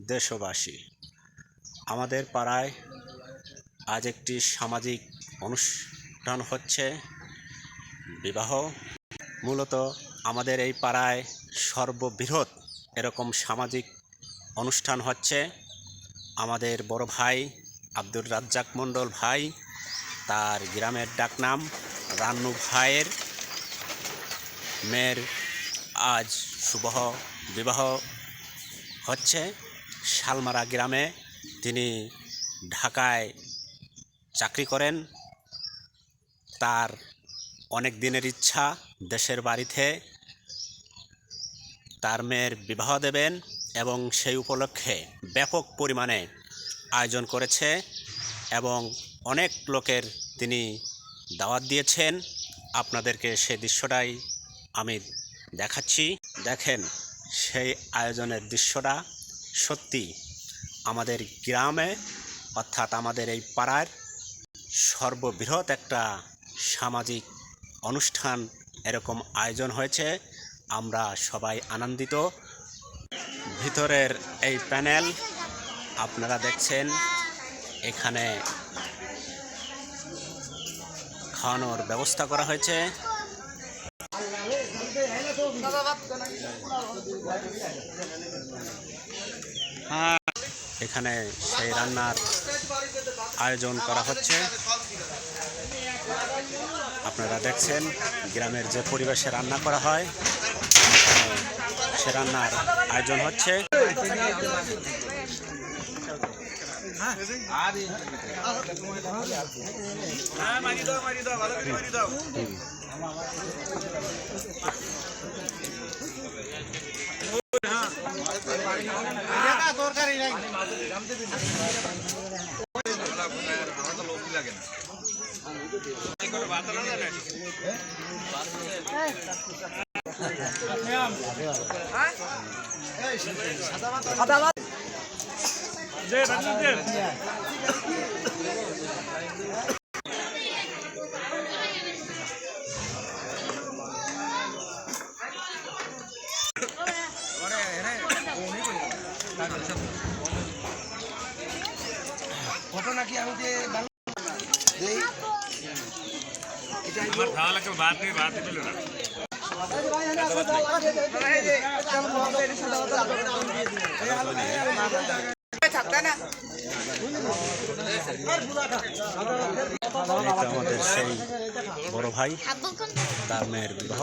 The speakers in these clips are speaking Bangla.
দেশবাসী, আমাদের পাড়ায় আজ একটি সামাজিক অনুষ্ঠান হচ্ছে, বিবাহ। মূলত আমাদের এই পাড়ায় সর্ববৃহৎ এরকম সামাজিক অনুষ্ঠান হচ্ছে। আমাদের বড় ভাই আব্দুর রাজ্জাক মণ্ডল ভাই, তার গ্রামের ডাকনাম রান্নু ভাইয়ের মেয়ের আজ শুভ বিবাহ হচ্ছে শালমারা গ্রামে। তিনি ঢাকায় চাকরি করেন। তার অনেক দিনের ইচ্ছা দেশের বাড়িতে তার মেয়ের বিবাহ দেবেন এবং সেই উপলক্ষে ব্যাপক পরিমাণে আয়োজন করেছে এবং অনেক লোকের তিনি দাওয়াত দিয়েছেন। আপনাদেরকে সেই দৃশ্যটাই আমি দেখাচ্ছি। দেখেন সেই আয়োজনের দৃশ্যটা। সত্যি আমাদের গ্রামে অর্থাৎ আমাদের এই পাড়ার সর্ববৃহৎ একটা সামাজিক অনুষ্ঠান এরকম আয়োজন হয়েছে। আমরা সবাই আনন্দিত। ভিতরের এই প্যানেল আপনারা দেখছেন, এখানে খাওয়ানোর ব্যবস্থা করা হয়েছে। এখানে সেই রান্নার আয়োজন করা হচ্ছে। আপনারা দেখছেন গ্রামের যে পরিবেশে রান্না করা হয়, সে রান্নার আয়োজন হচ্ছে। ঘটনা কি আমি যে আমাদের সেই বড় ভাই, তার মেয়ের বিবাহ।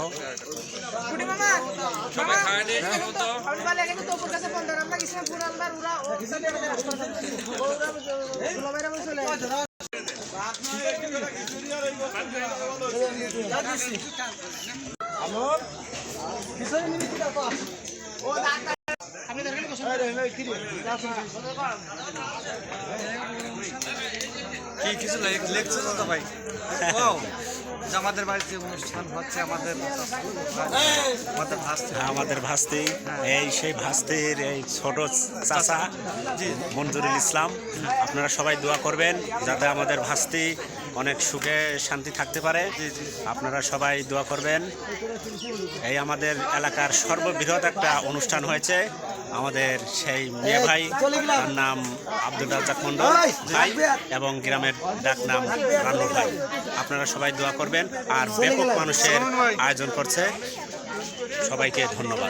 কিছু লেখছে তো ভাই, আমাদের বাড়িতে অনুষ্ঠান হচ্ছে। আমাদের ভাস্তি, এই সেই ভাস্তির এই ছোট চাচা মঞ্জুরুল ইসলাম। আপনারা সবাই দোয়া করবেন যাতে আমাদের ভাস্তি অনেক সুখে শান্তি থাকতে পারে। আপনারা সবাই দোয়া করবেন। এই আমাদের এলাকার সর্ববৃহৎ একটা অনুষ্ঠান হয়েছে। আমাদের সেই মেয়ে ভাই, তার নাম আব্দুর রাজ্জাক মণ্ডল ভাই এবং গ্রামের ডাক নাম রান্নু ভাই। আপনারা সবাই দোয়া করবেন। আর ব্যাপক মানুষের আয়োজন করছে। সবাইকে ধন্যবাদ।